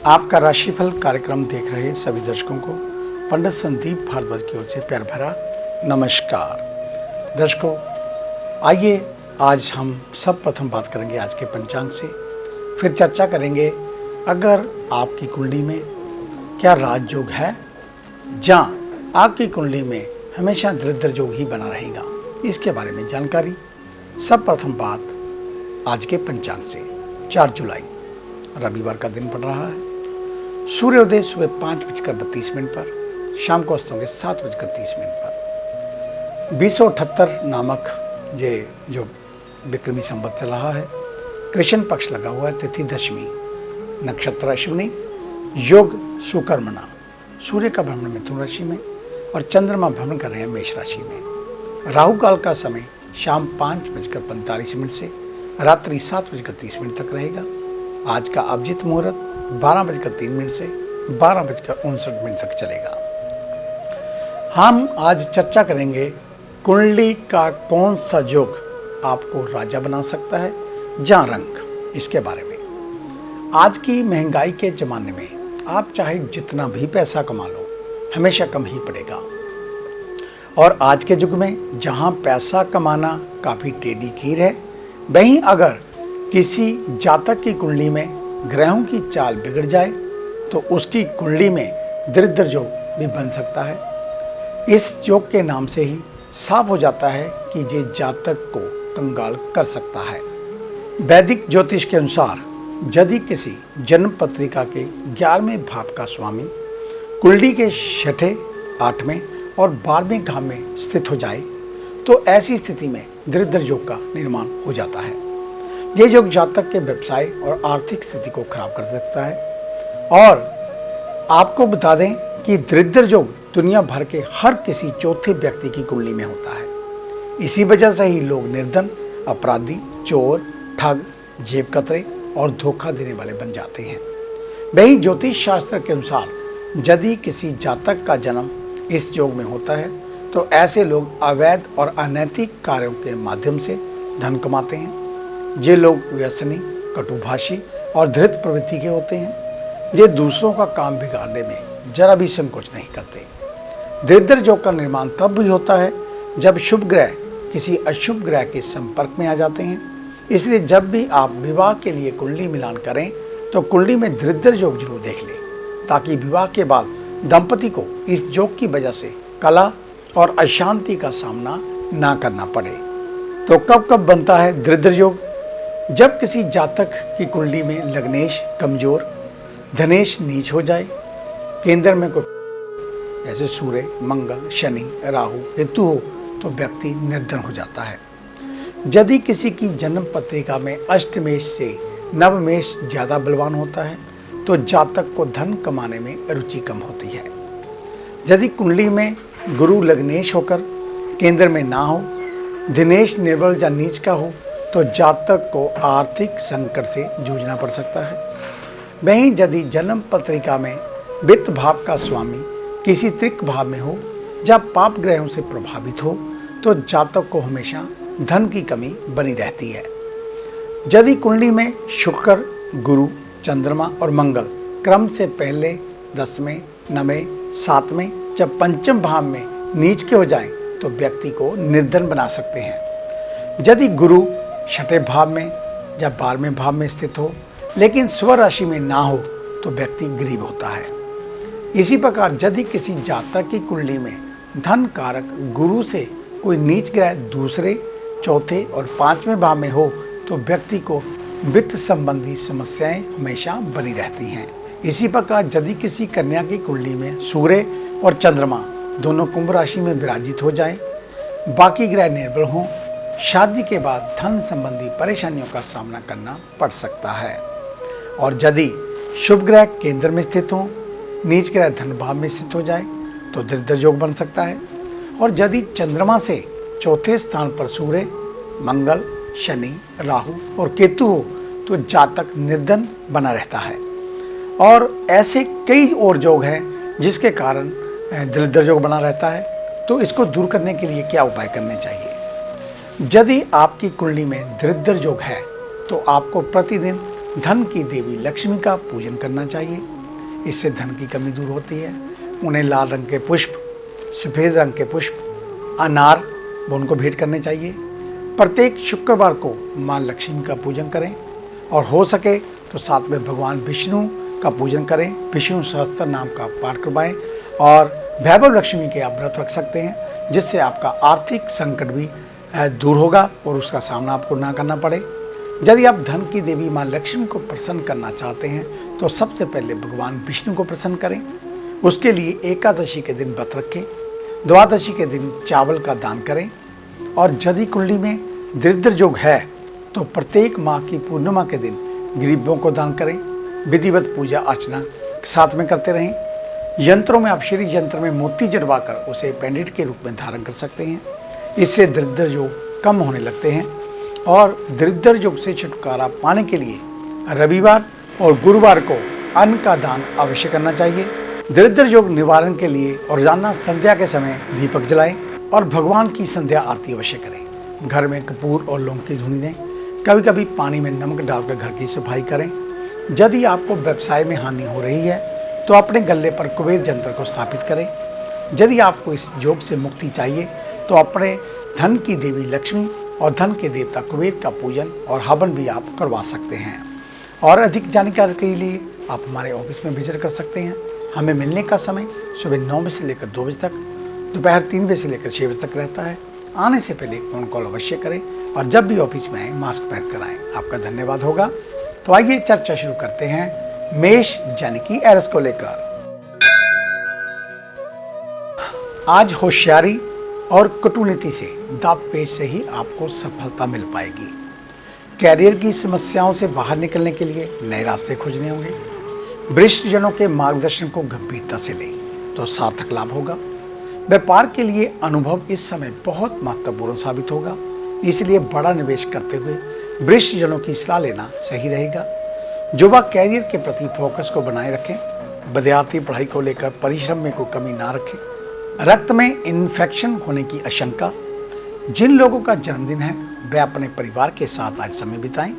आपका राशिफल कार्यक्रम देख रहे सभी दर्शकों को पंडित संदीप भारद्वाज की ओर से प्यार भरा नमस्कार। दर्शकों, आइए आज हम सब प्रथम बात करेंगे आज के पंचांग से, फिर चर्चा करेंगे अगर आपकी कुंडली में क्या राजयोग है, जहाँ आपकी कुंडली में हमेशा दरिद्र योग ही बना रहेगा, इसके बारे में जानकारी। सब प्रथम बात आज के पंचांग से 4 जुलाई रविवार का दिन पड़ रहा है। सूर्योदय सुबह 5:32 पर, शाम को अस्त होंगे 7:30 पर। 2078 नामक ये जो विक्रमी संवत चल रहा है, कृष्ण पक्ष लगा हुआ है, तिथि दशमी, नक्षत्र अश्विनी, योग सुकर्मणा, सूर्य का भ्रमण मिथुन राशि में और चंद्रमा भ्रमण कर रहे हैं मेष राशि में। राहु काल का समय शाम 5:45 से रात्रि 7:30 तक रहेगा। आज का अभिजीत मुहूर्त 12:03 से 12:59 तक चलेगा। हम आज चर्चा करेंगे कुंडली का कौन सा योग आपको राजा बना सकता है, जहाँ रंग, इसके बारे में। आज की महंगाई के ज़माने में आप चाहे जितना भी पैसा कमा लो, हमेशा कम ही पड़ेगा। और आज के युग में जहाँ पैसा कमाना काफ़ी टेढ़ी खीर है, वहीं अगर किसी जातक की कुंडली में ग्रहों की चाल बिगड़ जाए तो उसकी कुंडली में दरिद्र योग भी बन सकता है। इस योग के नाम से ही साफ हो जाता है कि ये जातक को कंगाल कर सकता है। वैदिक ज्योतिष के अनुसार यदि किसी जन्म पत्रिका के 11वें भाव का स्वामी कुंडली के 6ठे, 8वें और 12वें भाव में स्थित हो जाए तो ऐसी स्थिति में दरिद्र योग का निर्माण हो जाता है। ये योग जातक के व्यवसाय और आर्थिक स्थिति को खराब कर सकता है। और आपको बता दें कि दरिद्र योग दुनिया भर के हर किसी चौथे व्यक्ति की कुंडली में होता है। इसी वजह से ही लोग निर्धन, अपराधी, चोर, ठग, जेब कतरे और धोखा देने वाले बन जाते हैं। वही ज्योतिष शास्त्र के अनुसार यदि किसी जातक का जन्म इस योग में होता है तो ऐसे लोग अवैध और अनैतिक कार्यों के माध्यम से धन कमाते हैं। ये लोग व्यसनी, कटुभाषी और धृत प्रवृत्ति के होते हैं। ये दूसरों का काम बिगाड़ने में जरा भी संकोच नहीं करते। दरिद्र योग का निर्माण तब भी होता है जब शुभ ग्रह किसी अशुभ ग्रह के संपर्क में आ जाते हैं। इसलिए जब भी आप विवाह के लिए कुंडली मिलान करें तो कुंडली में दरिद्र योग जरूर देख लें, ताकि विवाह के बाद दंपति को इस योग की वजह से कलह और अशांति का सामना ना करना पड़े। तो कब कब बनता है दरिद्र योग? जब किसी जातक की कुंडली में लग्नेश कमजोर, धनेश नीच हो जाए, केंद्र में कोई जैसे सूर्य, मंगल, शनि, राहु, केतु हो तो व्यक्ति निर्धन हो जाता है। यदि किसी की जन्म पत्रिका में अष्टमेश से नवमेश ज्यादा बलवान होता है तो जातक को धन कमाने में रुचि कम होती है। यदि कुंडली में गुरु लग्नेश होकर केंद्र में ना हो, दिनेश निर्बल या नीच का हो तो जातक को आर्थिक संकट से जूझना पड़ सकता है। वहीं यदि जन्म पत्रिका में वित्त भाव का स्वामी किसी त्रिक भाव में हो या पाप ग्रहों से प्रभावित हो तो जातक को हमेशा धन की कमी बनी रहती है। यदि कुंडली में शुक्र, गुरु, चंद्रमा और मंगल क्रम से पहले 10वें, 9वें, 7वें जब पंचम भाव में नीच के हो जाएं तो व्यक्ति को निर्धन बना सकते हैं। यदि गुरु 6ठे भाव में या 12वें भाव में स्थित हो लेकिन स्व राशि में ना हो तो व्यक्ति गरीब होता है। इसी प्रकार यदि किसी जातक की कुंडली में धन कारक गुरु से कोई नीच ग्रह दूसरे, चौथे और 5वें भाव में हो तो व्यक्ति को वित्त संबंधी समस्याएं हमेशा बनी रहती हैं। इसी प्रकार यदि किसी कन्या की कुंडली में सूर्य और चंद्रमा दोनों कुंभ राशि में विराजित हो जाएं, बाकी ग्रह निर्बल हों, शादी के बाद धन संबंधी परेशानियों का सामना करना पड़ सकता है। और यदि शुभ ग्रह केंद्र में स्थित हो, नीच ग्रह धन भाव में स्थित हो जाए तो दरिद्र योग बन सकता है। और यदि चंद्रमा से चौथे स्थान पर सूर्य, मंगल, शनि, राहु और केतु हो तो जातक निर्धन बना रहता है। और ऐसे कई और योग हैं जिसके कारण दरिद्र योग बना रहता है। तो इसको दूर करने के लिए क्या उपाय करने चाहिए? यदि आपकी कुंडली में दरिद्र योग है तो आपको प्रतिदिन धन की देवी लक्ष्मी का पूजन करना चाहिए। इससे धन की कमी दूर होती है। उन्हें लाल रंग के पुष्प, सफ़ेद रंग के पुष्प, अनार वो उनको भेंट करने चाहिए। प्रत्येक शुक्रवार को माँ लक्ष्मी का पूजन करें और हो सके तो साथ में भगवान विष्णु का पूजन करें। विष्णु सहस्त्र नाम का पाठ करवाएं और वैभव लक्ष्मी के आप व्रत रख सकते हैं, जिससे आपका आर्थिक संकट भी दूर होगा और उसका सामना आपको ना करना पड़े। यदि आप धन की देवी माँ लक्ष्मी को प्रसन्न करना चाहते हैं तो सबसे पहले भगवान विष्णु को प्रसन्न करें। उसके लिए एकादशी के दिन व्रत रखें, द्वादशी के दिन चावल का दान करें और यदि कुंडली में दरिद्र योग है तो प्रत्येक माह की पूर्णिमा के दिन गरीबों को दान करें। विधिवत पूजा अर्चना साथ में करते रहें। यंत्रों में आप श्री यंत्र में मोती जड़वाकर उसे पेंडेंट के रूप में धारण कर सकते हैं। इससे दरिद्र योग कम होने लगते हैं और दरिद्र योग से छुटकारा पाने के लिए रविवार और गुरुवार को अन्न का दान अवश्य करना चाहिए। दरिद्र योग निवारण के लिए रोजाना संध्या के समय दीपक जलाएं और भगवान की संध्या आरती अवश्य करें। घर में कपूर और लौंग की धुनी दें। कभी कभी पानी में नमक डालकर घर की सफाई करें। यदि आपको व्यवसाय में हानि हो रही है तो अपने गले पर कुबेर यंत्र को स्थापित करें। यदि आपको इस योग से मुक्ति चाहिए तो अपने धन की देवी लक्ष्मी और धन के देवता कुबेर का पूजन और हवन भी आप करवा सकते हैं। और अधिक जानकारी के लिए आप हमारे ऑफिस में विजिट कर सकते हैं। हमें मिलने का समय सुबह 9 बजे से लेकर 2 बजे तक, दोपहर 3 बजे से लेकर 6 बजे तक रहता है। आने से पहले एक फ़ोन कॉल अवश्य करें और जब भी ऑफिस में आए मास्क पहन कर आएँ। आपका धन्यवाद होगा। तो आइए चर्चा शुरू करते हैं मेष यानी कि एरिस को लेकर। आज होशियारी और कटुनीति से, दांवपेच से ही आपको सफलता मिल पाएगी। कैरियर की समस्याओं से बाहर निकलने के लिए नए रास्ते खोजने होंगे। वरिष्ठ जनों के मार्गदर्शन को गंभीरता से लें तो सार्थक लाभ होगा। व्यापार के लिए अनुभव इस समय बहुत महत्वपूर्ण साबित होगा, इसलिए बड़ा निवेश करते हुए वरिष्ठ जनों की सलाह लेना सही रहेगा। युवा कैरियर के प्रति फोकस को बनाए रखें। विद्यार्थी पढ़ाई को लेकर परिश्रम में कोई कमी ना रखें। रक्त में इन्फेक्शन होने की आशंका। जिन लोगों का जन्मदिन है वे अपने परिवार के साथ आज समय बिताएं।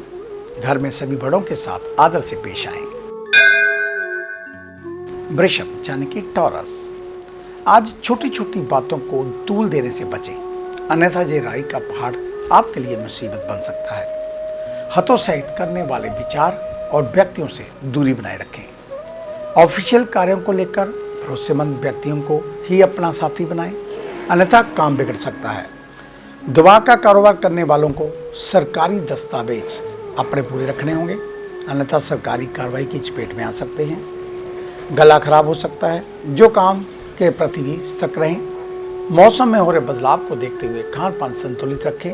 घर में सभी बड़ों के साथ आदर से पेश आएं। वृषभ यानी कि टॉरस, आज छोटी छोटी बातों को तूल देने से बचें, अन्यथा ये राई का पहाड़ आपके लिए मुसीबत बन सकता है। हतोत्साहित करने वाले विचार और व्यक्तियों से दूरी बनाए रखें। ऑफिशियल कार्यों को लेकर भरोसेमंद व्यक्तियों को ही अपना साथी बनाएं, अन्यथा काम बिगड़ सकता है। दवा का कारोबार करने वालों को सरकारी दस्तावेज अपने पूरे रखने होंगे, अन्यथा सरकारी कार्रवाई की चपेट में आ सकते हैं। गला खराब हो सकता है, जो काम के प्रति भी सतर्क रहें। मौसम में हो रहे बदलाव को देखते हुए खान पान संतुलित रखें।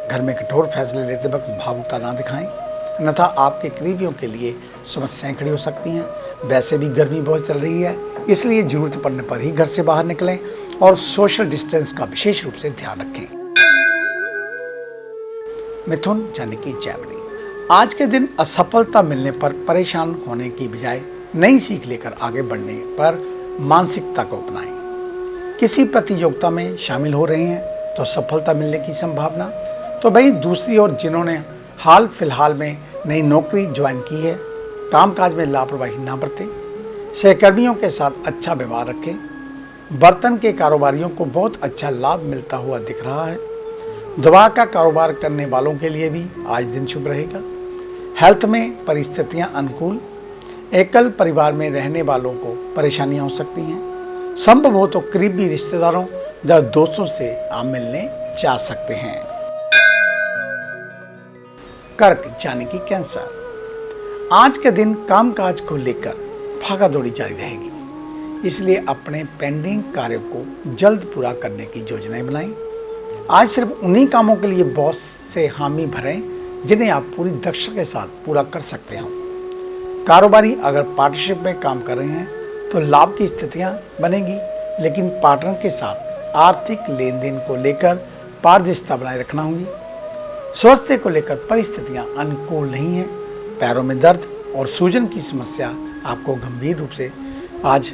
घर में कठोर फैसले लेते वक्त भावुकता ना दिखाएं, अन्यथा आपके करीबियों के लिए समस्याएं खड़ी हो सकती हैं। वैसे भी गर्मी बहुत चल रही है, इसलिए जरूरत पड़ने पर ही घर से बाहर निकलें और सोशल डिस्टेंस का विशेष रूप से ध्यान रखें। मिथुन यानी कि जैमिनी, आज के दिन असफलता मिलने पर परेशान होने की बजाय नई सीख लेकर आगे बढ़ने पर मानसिकता को अपनाएं। किसी प्रतियोगिता में शामिल हो रहे हैं तो सफलता मिलने की संभावना। तो वहीं दूसरी ओर जिन्होंने हाल फिलहाल में नई नौकरी ज्वाइन की है, कामकाज में लापरवाही ना बरतें। सहकर्मियों के साथ अच्छा व्यवहार रखें। बर्तन के कारोबारियों को बहुत अच्छा लाभ मिलता हुआ दिख रहा है। दवा का कारोबार करने वालों के लिए भी आज दिन शुभ रहेगा। हेल्थ में परिस्थितियां अनुकूल। एकल परिवार में रहने वालों को परेशानियां हो सकती हैं। संभव हो तो करीबी रिश्तेदारों या दोस्तों से आप मिलने जा सकते हैं। कर्क यानी कि कैंसर, आज के दिन कामकाज को लेकर भागा दौड़ी जारी रहेगी, इसलिए अपने पेंडिंग कार्यों को जल्द पूरा करने की योजनाएं बनाएं। आज सिर्फ उन्हीं कामों के लिए बॉस से हामी भरें जिन्हें आप पूरी दक्षता के साथ पूरा कर सकते हो। कारोबारी अगर पार्टनरशिप में काम कर रहे हैं तो लाभ की स्थितियां बनेगी, लेकिन पार्टनर के साथ आर्थिक लेन देन को लेकर पारदर्शिता बनाए रखना होगी। स्वास्थ्य को लेकर परिस्थितियां अनुकूल नहीं है। पैरों में दर्द और सूजन की समस्या आपको गंभीर रूप से आज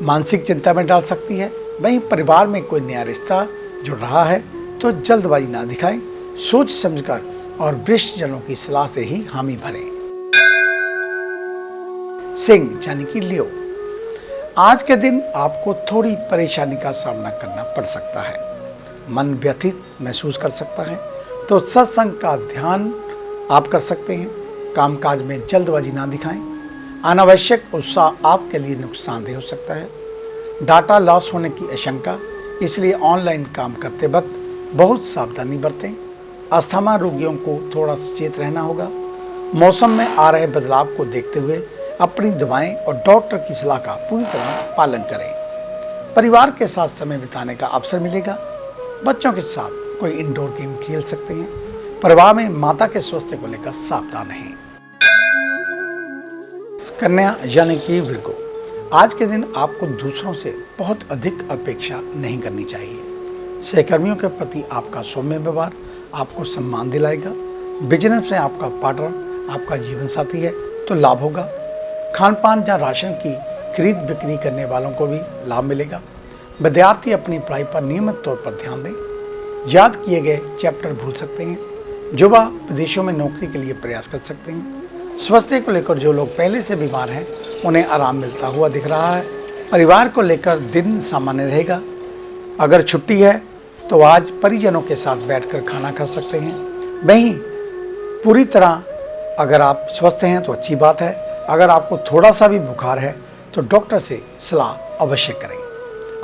मानसिक चिंता में डाल सकती है। वहीं परिवार में कोई नया रिश्ता जुड़ रहा है तो जल्दबाजी ना दिखाएं, सोच समझकर और वरिष्ठ जनों की सलाह से ही हामी भरें। सिंह यानी कि लियो, आज के दिन आपको थोड़ी परेशानी का सामना करना पड़ सकता है। मन व्यथित महसूस कर सकता है, तो सत्संग का ध्यान आप कर सकते हैं। कामकाज में जल्दबाजी ना दिखाएं। अनावश्यक उत्साह आपके लिए नुकसानदेह हो सकता है। डाटा लॉस होने की आशंका, इसलिए ऑनलाइन काम करते वक्त बहुत सावधानी बरतें। अस्थमा रोगियों को थोड़ा सचेत रहना होगा। मौसम में आ रहे बदलाव को देखते हुए अपनी दवाएं और डॉक्टर की सलाह का पूरी तरह पालन करें। परिवार के साथ समय बिताने का अवसर मिलेगा। बच्चों के साथ कोई इंडोर गेम खेल सकते हैं। परिवार में माता के स्वास्थ्य को लेकर सावधान रहें। कन्या यानी कि वृको, आज के दिन आपको दूसरों से बहुत अधिक अपेक्षा नहीं करनी चाहिए। सहकर्मियों के प्रति आपका सौम्य व्यवहार आपको सम्मान दिलाएगा। बिजनेस में आपका पार्टनर आपका जीवन साथी है तो लाभ होगा। खान पान या राशन की खरीद बिक्री करने वालों को भी लाभ मिलेगा। विद्यार्थी अपनी पढ़ाई पर नियमित तौर पर ध्यान दें। याद किए गए चैप्टर भूल सकते हैं। युवा विदेशों में नौकरी के लिए प्रयास कर सकते हैं। स्वास्थ्य को लेकर जो लोग पहले से बीमार हैं उन्हें आराम मिलता हुआ दिख रहा है। परिवार को लेकर दिन सामान्य रहेगा। अगर छुट्टी है तो आज परिजनों के साथ बैठकर खाना खा सकते हैं। वहीं पूरी तरह अगर आप स्वस्थ हैं तो अच्छी बात है। अगर आपको थोड़ा सा भी बुखार है तो डॉक्टर से सलाह अवश्य करें।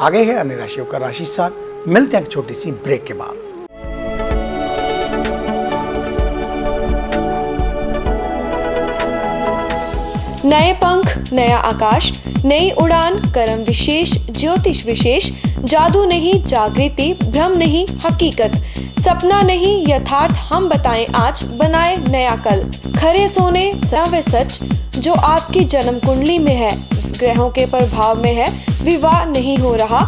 आगे है अन्य राशियों का राशि सार। मिलते हैं एक छोटी सी ब्रेक के बाद। नए पंख, नया आकाश, नई उड़ान, कर्म विशेष, ज्योतिष विशेष, जादू नहीं जागृति, भ्रम नहीं हकीकत, सपना नहीं यथार्थ, हम बताएं आज, बनाए नया कल। खरे सोने व सच जो आपकी जन्म कुंडली में है, ग्रहों के प्रभाव में है, विवाह नहीं हो रहा,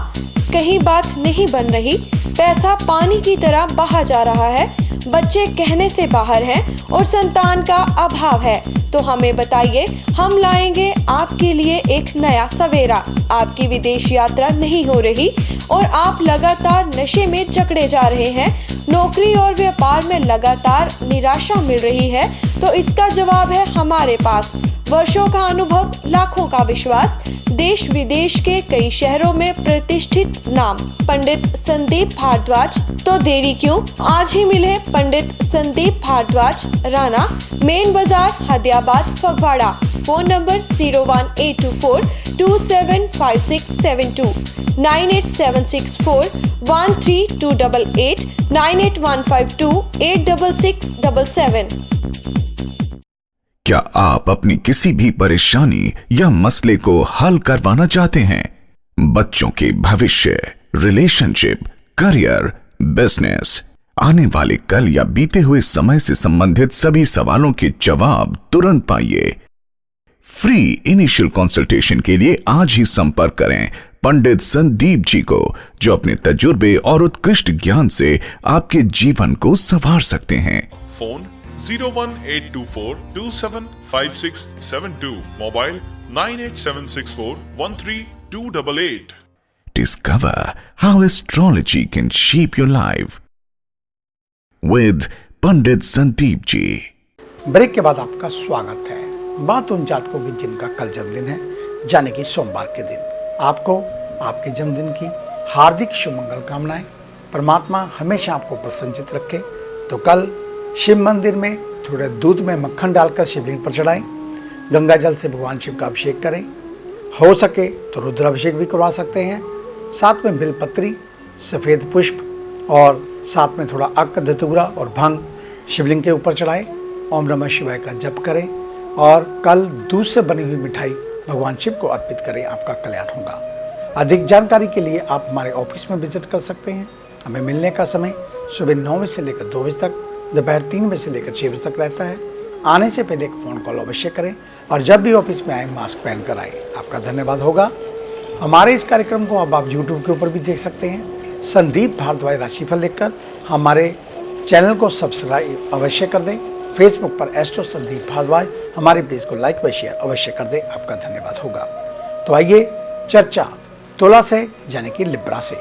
कहीं बात नहीं बन रही, पैसा पानी की तरह बहा जा रहा है, बच्चे कहने से बाहर हैं और संतान का अभाव है, तो हमें बताइए, हम लाएंगे आपके लिए एक नया सवेरा। आपकी विदेश यात्रा नहीं हो रही और आप लगातार नशे में जकड़े जा रहे हैं, नौकरी और व्यापार में लगातार निराशा मिल रही है, तो इसका जवाब है हमारे पास। वर्षों का अनुभव, लाखों का विश्वास, देश विदेश के कई शहरों में प्रतिष्ठित नाम पंडित संदीप भारद्वाज। तो देरी क्यों, आज ही मिले पंडित संदीप भारद्वाज, राणा, मेन बाजार, हदियाबाद, फगवाड़ा। Phone number 01824 275672, 9876413288, 98152 86677। क्या आप अपनी किसी भी परेशानी या मसले को हल करवाना चाहते हैं? बच्चों के भविष्य, रिलेशनशिप, करियर, बिजनेस, आने वाले कल या बीते हुए समय से संबंधित सभी सवालों के जवाब तुरंत पाइए। फ्री इनिशियल कंसल्टेशन के लिए आज ही संपर्क करें पंडित संदीप जी को, जो अपने तजुर्बे और उत्कृष्ट ज्ञान से आपके जीवन को संवार सकते हैं। Phone 01824275672, mobile 9876413288। Discover how astrology can shape your life with Pandit Sandeep ji. Break के बाद आपका स्वागत है। बात उन जातकों की जिनका कल जन्मदिन है, यानी कि सोमवार के दिन। आपको आपके जन्मदिन की हार्दिक शुभमंगल कामनाएं। परमात्मा हमेशा आपको प्रसन्नचित रखे। तो कल शिव मंदिर में थोड़े दूध में मक्खन डालकर शिवलिंग पर चढ़ाएं। गंगा जल से भगवान शिव का अभिषेक करें। हो सके तो रुद्राभिषेक भी करवा सकते हैं। साथ में बिलपत्री, सफ़ेद पुष्प और साथ में थोड़ा अर्क, धतूरा और भंग शिवलिंग के ऊपर चढ़ाएं। ओम नमः शिवाय का जप करें और कल दूध से बनी हुई मिठाई भगवान शिव को अर्पित करें। आपका कल्याण होगा। अधिक जानकारी के लिए आप हमारे ऑफिस में विजिट कर सकते हैं। हमें मिलने का समय सुबह 9 बजे से लेकर 2 बजे तक, दोपहर 3 बजे से लेकर 6 बजे तक रहता है। आने से पहले एक फ़ोन कॉल अवश्य करें और जब भी ऑफिस में आए मास्क पहन कर आए। आपका धन्यवाद होगा। हमारे इस कार्यक्रम को अब आप यूट्यूब के ऊपर भी देख सकते हैं। संदीप भारद्वाज राशिफल लिखकर हमारे चैनल को सब्सक्राइब अवश्य कर दें। फेसबुक पर एस्ट्रो संदीप भारद्वाज हमारे पेज को लाइक व शेयर अवश्य कर दें। आपका धन्यवाद होगा। तो आइए चर्चा तुला से यानी कि लिब्रा से।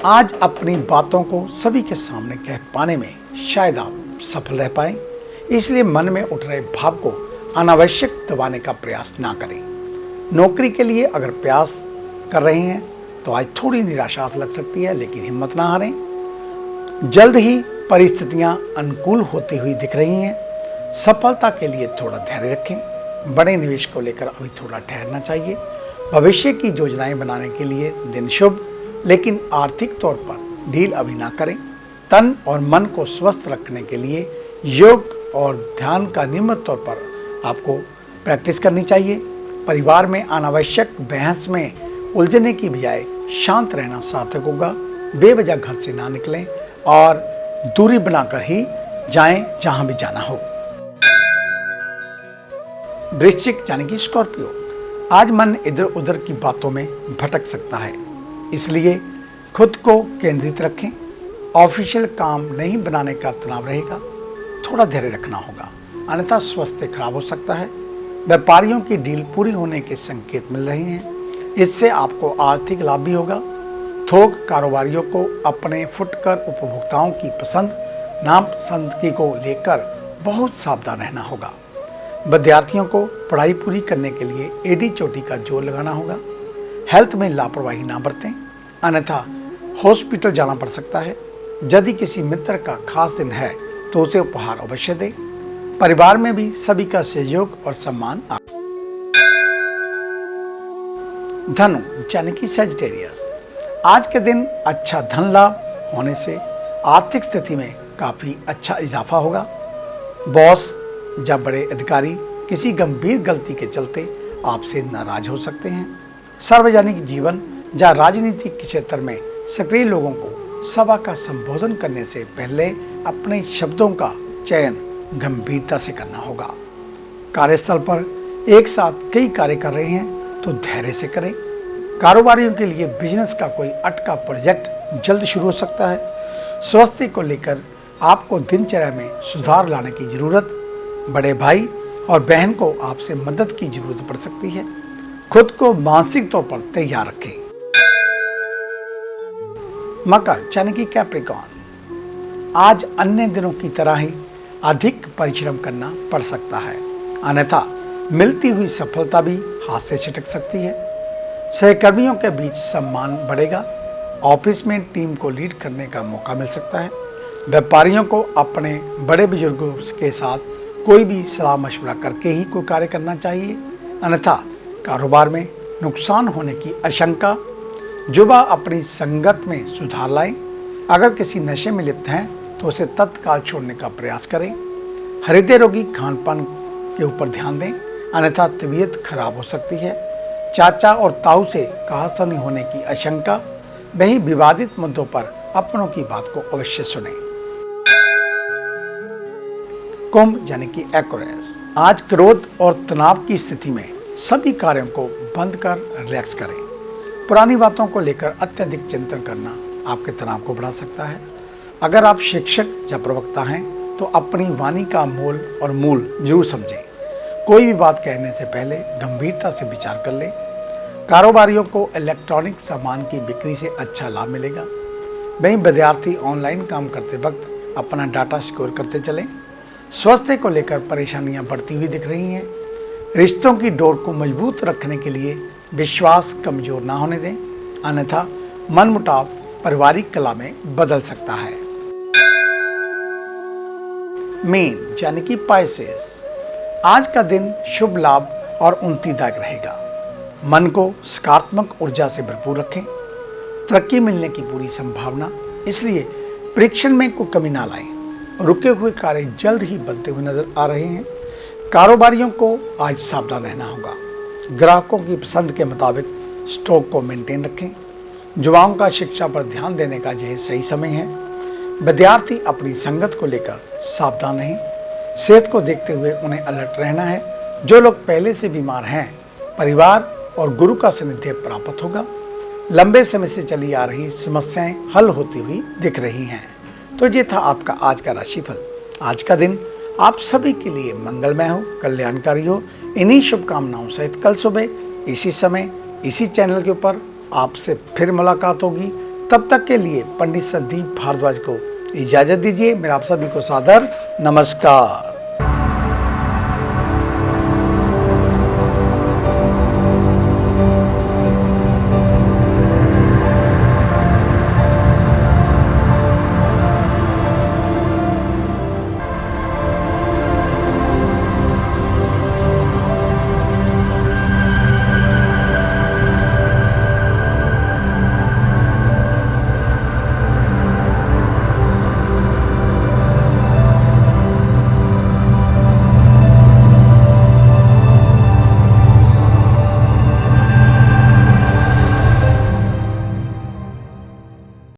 आज अपनी बातों को सभी के सामने कह पाने में शायद आप सफल रह पाए। इसलिए मन में उठ रहे भाव को अनावश्यक दबाने का प्रयास ना करें। नौकरी के लिए अगर प्रयास कर रहे हैं तो आज थोड़ी निराशा लग सकती है, लेकिन हिम्मत ना हारें। जल्द ही परिस्थितियां अनुकूल होती हुई दिख रही हैं। सफलता के लिए थोड़ा धैर्य रखें। बड़े निवेश को लेकर अभी थोड़ा ठहरना चाहिए। भविष्य की योजनाएं बनाने के लिए दिन शुभ, लेकिन आर्थिक तौर पर ढील अभी ना करें। तन और मन को स्वस्थ रखने के लिए योग और ध्यान का नियमित तौर पर आपको प्रैक्टिस करनी चाहिए। परिवार में अनावश्यक बहस में उलझने की बजाय शांत रहना सार्थक होगा। बेवजह घर से ना निकलें और दूरी बनाकर ही जाएं जहां भी जाना हो। वृश्चिक यानी कि स्कॉर्पियो, आज मन इधर उधर की बातों में भटक सकता है, इसलिए खुद को केंद्रित रखें। ऑफिशियल काम नहीं बनाने का तनाव रहेगा, थोड़ा धैर्य रखना होगा, अन्यथा स्वास्थ्य खराब हो सकता है। व्यापारियों की डील पूरी होने के संकेत मिल रहे हैं, इससे आपको आर्थिक लाभ भी होगा। थोक कारोबारियों को अपने फुटकर उपभोक्ताओं की पसंद नापसंदगी को लेकर बहुत सावधान रहना होगा। विद्यार्थियों को पढ़ाई पूरी करने के लिए एडी चोटी का जोर लगाना होगा। हेल्थ में लापरवाही ना बरतें, अन्यथा हॉस्पिटल जाना पड़ सकता है। यदि किसी मित्र का खास दिन है तो उसे उपहार अवश्य दें। परिवार में भी सभी का सहयोग और सम्मान। धनु यानी कि सजिटेरियस, आज के दिन अच्छा धन लाभ होने से आर्थिक स्थिति में काफी अच्छा इजाफा होगा। बॉस या बड़े अधिकारी किसी गंभीर गलती के चलते आपसे नाराज हो सकते हैं। सार्वजनिक जीवन या राजनीतिक क्षेत्र में सक्रिय लोगों को सभा का संबोधन करने से पहले अपने शब्दों का चयन गंभीरता से करना होगा। कार्यस्थल पर एक साथ कई कार्य कर रहे हैं तो धैर्य से करें। कारोबारियों के लिए बिजनेस का कोई अटका प्रोजेक्ट जल्द शुरू हो सकता है। स्वास्थ्य को लेकर आपको दिनचर्या में सुधार लाने की जरूरत। बड़े भाई और बहन को आपसे मदद की जरूरत पड़ सकती है। खुद को मानसिक तौर पर तैयार रखें। मकर यानी कि कैप्रिकॉर्न, आज अन्य दिनों की तरह ही अधिक परिश्रम करना पड़ सकता है, अन्यथा मिलती हुई सफलता भी हाथ से छिटक सकती है। सहकर्मियों के बीच सम्मान बढ़ेगा। ऑफिस में टीम को लीड करने का मौका मिल सकता है। व्यापारियों को अपने बड़े बुजुर्गों के साथ कोई भी सलाह मशवरा करके ही कोई कार्य करना चाहिए, अन्यथा कारोबार में नुकसान होने की आशंका। युवा अपनी संगत में सुधार लाएं। अगर किसी नशे में लिप्त हैं तो उसे तत्काल छोड़ने का प्रयास करें। हृदय रोगी खान पान के ऊपर ध्यान दें, अन्यथा तबीयत खराब हो सकती है। चाचा और ताऊ से कहासुनी होने की आशंका। वही विवादित मुद्दों पर अपनों की बात को अवश्य सुनें। कुंभ यानी कि एक्वेरियस, आज क्रोध और तनाव की स्थिति में सभी कार्यों को बंद कर रिलैक्स करें। पुरानी बातों को लेकर अत्यधिक चिंतन करना आपके तनाव को बढ़ा सकता है। अगर आप शिक्षक या प्रवक्ता हैं तो अपनी वाणी का मोल और मूल जरूर समझें। कोई भी बात कहने से पहले गंभीरता से विचार कर लें। कारोबारियों को इलेक्ट्रॉनिक सामान की बिक्री से अच्छा लाभ मिलेगा। वहीं विद्यार्थी ऑनलाइन काम करते वक्त अपना डाटा सिक्योर करते चलें। स्वास्थ्य को लेकर परेशानियां बढ़ती हुई दिख रही हैं। रिश्तों की डोर को मजबूत रखने के लिए विश्वास कमजोर ना होने दें, अन्यथा मनमुटाव पारिवारिक कला में बदल सकता है। मीन यानी कि पाइसेस, आज का दिन शुभ लाभ और उन्नतिदायक रहेगा। मन को सकारात्मक ऊर्जा से भरपूर रखें। तरक्की मिलने की पूरी संभावना, इसलिए परीक्षण में कोई कमी ना लाएं। रुके हुए कार्य जल्द ही बनते हुए नजर आ रहे हैं। कारोबारियों को आज सावधान रहना होगा। ग्राहकों की पसंद के मुताबिक स्टॉक को मेंटेन रखें। युवाओं का शिक्षा पर ध्यान देने का यह सही समय है। विद्यार्थी अपनी संगत को लेकर सावधान रहें। सेहत को देखते हुए उन्हें अलर्ट रहना है। जो लोग पहले से बीमार हैं, परिवार और गुरु का सानिध्य प्राप्त होगा। लंबे समय से चली आ रही समस्याएं हल होती हुई दिख रही हैं। तो ये था आपका आज का राशिफल। आज का दिन आप सभी के लिए मंगलमय हो, कल्याणकारी हो। इन्हीं शुभकामनाओं सहित कल सुबह इसी समय इसी चैनल के ऊपर आपसे फिर मुलाकात होगी। तब तक के लिए पंडित संदीप भारद्वाज को इजाजत दीजिए। मेरा आप सभी को सादर नमस्कार।